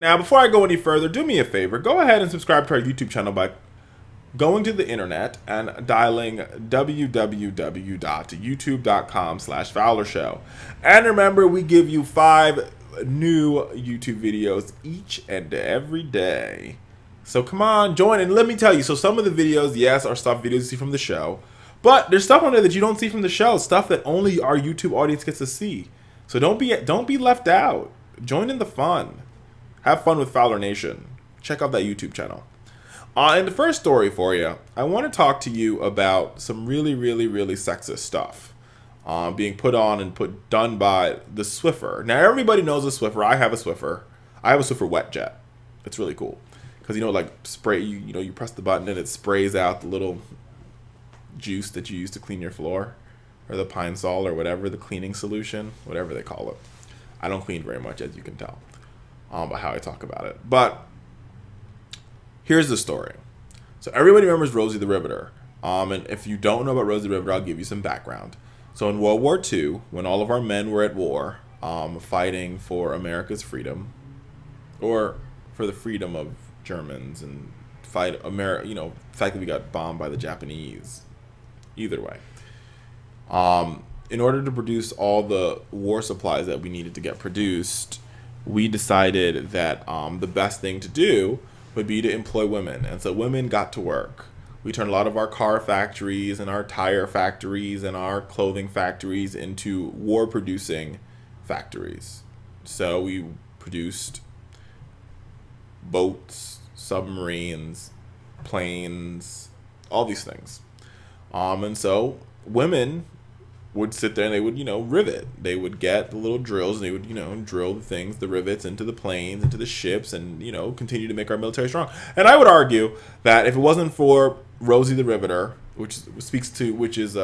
Now, before I go any further, do me a favor. Go ahead and subscribe to our YouTube channel by going to the internet and dialing www.youtube.com/FowlerShow. And remember, we give you 5 new YouTube videos each and every day. So come on, join. And let me tell you, so some of the videos, yes, are stuff videos you see from the show, but there's stuff on there that you don't see from the show, stuff that only our YouTube audience gets to see. So don't be left out. Join in the fun. Have fun with Fowler Nation. Check out that YouTube channel. And the first story for you, I want to talk to you about some really sexist stuff being put on and done by the Swiffer. Now, everybody knows the Swiffer. I have a Swiffer. I have a Swiffer wet jet. It's really cool because, you know, like spray, you press the button and it sprays out the little juice that you use to clean your floor, or the Pine Sol or whatever, the cleaning solution, whatever they call it. I don't clean very much, as you can tell by how I talk about it. But here's the story. So everybody remembers Rosie the Riveter. And if you don't know about Rosie the Riveter, I'll give you some background. So in World War II, when all of our men were at war, fighting for America's freedom, or for the freedom of Germans, and fight the fact that we got bombed by the Japanese. Either way. In order to produce all the war supplies that we needed to get produced, we decided that the best thing to do would be to employ women. And so women got to work. We turned a lot of our car factories and our tire factories and our clothing factories into war-producing factories. So we produced boats, submarines, planes, all these things. And so women would sit there and they would, rivet. They would get the little drills and they would, drill the things, the rivets into the planes, into the ships, and, continue to make our military strong. And I would argue that if it wasn't for Rosie the Riveter, which is,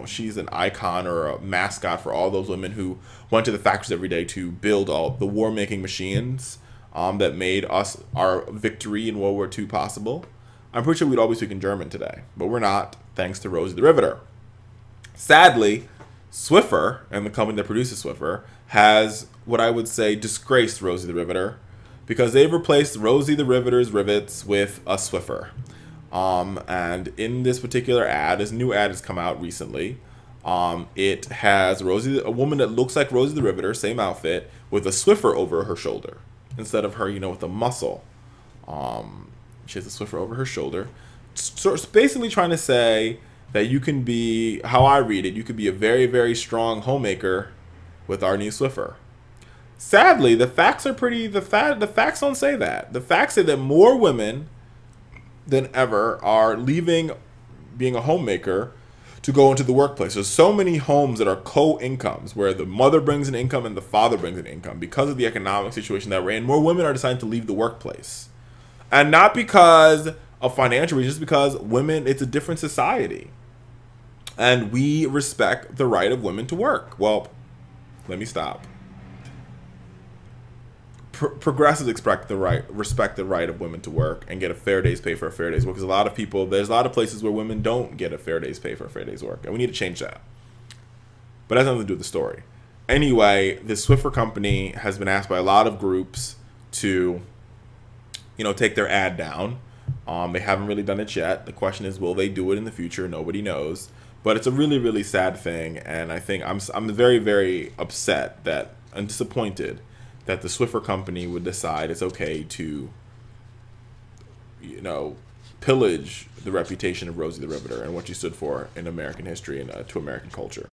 she's an icon or a mascot for all those women who went to the factories every day to build all the war-making machines that made our victory in World War II possible. I'm pretty sure we'd all be speaking German today, but we're not, thanks to Rosie the Riveter. Sadly, Swiffer, and the company that produces Swiffer, has what I would say disgraced Rosie the Riveter, because they've replaced Rosie the Riveter's rivets with a Swiffer. And in this particular ad, this new ad has come out recently. It has a woman that looks like Rosie the Riveter, same outfit, with a Swiffer over her shoulder instead of her, with a muscle. She has a Swiffer over her shoulder. So it's basically trying to say that you can be, how I read it, you could be a very strong homemaker with our new Swiffer. Sadly, the facts are the facts don't say that. The facts say that more women than ever are leaving being a homemaker to go into the workplace. There's so many homes that are co-incomes, where the mother brings an income and the father brings an income. Because of the economic situation that we're in, more women are deciding to leave the workplace. And not because of financial reasons, just because women, it's a different society. And we respect the right of women to work. Well, let me stop. Progressives respect the right of women to work and get a fair day's pay for a fair day's work. Because there's a lot of places where women don't get a fair day's pay for a fair day's work. And we need to change that. But that has nothing to do with the story. Anyway, the Swiffer company has been asked by a lot of groups to, take their ad down. They haven't really done it yet. The question is, will they do it in the future? Nobody knows. But it's a really sad thing, and I think I'm very upset and disappointed that the Swiffer company would decide it's okay to, pillage the reputation of Rosie the Riveter and what she stood for in American history and to American culture.